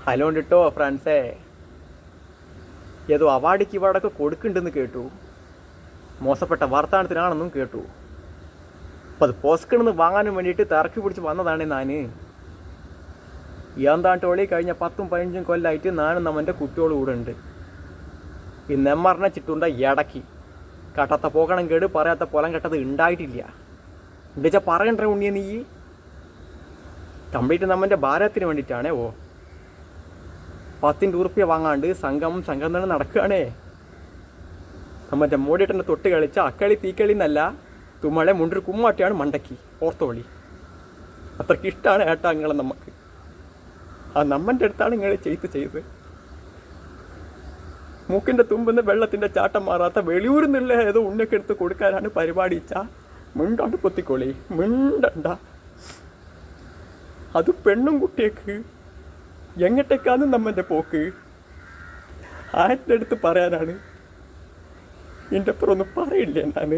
Hello ഉണ്ടിട്ടോ ഫ്രണ്ട്സേ. ഏതോ അവാർഡിക്ക് ഇവാർഡൊക്കെ കൊടുക്കുന്നുണ്ടെന്ന് കേട്ടു. മോശപ്പെട്ട വാർത്താനത്തിനാണെന്നും കേട്ടു. അപ്പം അത് പോസ്കണെന്ന് വാങ്ങാനും വേണ്ടിയിട്ട് തിരക്കി പിടിച്ച് വന്നതാണ് ഞാൻ. എന്താണ്ടോളി കഴിഞ്ഞ 10-15 കൊല്ലമായിട്ട് ഞാനും നമ്മൻ്റെ കുട്ടിയോട് കൂടെ ഉണ്ട്. ഈ നെമ്മറിനെ ചിട്ടുണ്ട ഇടയ്ക്ക് കട്ടത്ത പോകണം കേട് പറയാത്ത പൊലം കെട്ടത് ഉണ്ടായിട്ടില്ല. എന്താ പറയണ്ടേ ഉണ്ണിയെ നീ? കംപ്ലീറ്റ് നമ്മൻ്റെ ഭാരതത്തിന് വേണ്ടിയിട്ടാണേ. 10 ഉറുപ്പ്യ വാങ്ങാണ്ട് സംഘം തന്നെ നടക്കുകയാണേ. നമ്മൻ്റെ മോടിയേട്ടൻ്റെ തൊട്ട് കളിച്ച അക്കളി തീക്കളി എന്നല്ല, തുമ്മളെ മുണ്ടൊരു കുമ്മാട്ടിയാണ് മണ്ടക്കി ഓർത്തോളി. അത്രയ്ക്ക് ഇഷ്ടമാണ് ഏട്ടാങ്ങളെ നമുക്ക്. ആ നമ്മൻ്റെ അടുത്താണ് നിങ്ങൾ ചെയ്ത് മൂക്കിൻ്റെ തുമ്പെന്ന് വെള്ളത്തിൻ്റെ ചാട്ടം മാറാത്ത വെളിയൂരിൽ നിന്നുള്ള ഏതോ ഉണ്ണൊക്കെ എടുത്ത് കൊടുക്കാനാണ് പരിപാടിച്ച. മിണ്ടാണ്ട് പൊത്തിക്കോളി, മിണ്ടണ്ട. അത് പെണ്ണും കുട്ടിയേക്ക് എങ്ങട്ടേക്കാന്ന് നമ്മൻ്റെ പോക്ക് ആരുടെ അടുത്ത് പറയാനാണ്? എൻ്റെ അപ്പുറം ഒന്നും പറയില്ലേ ഞാൻ.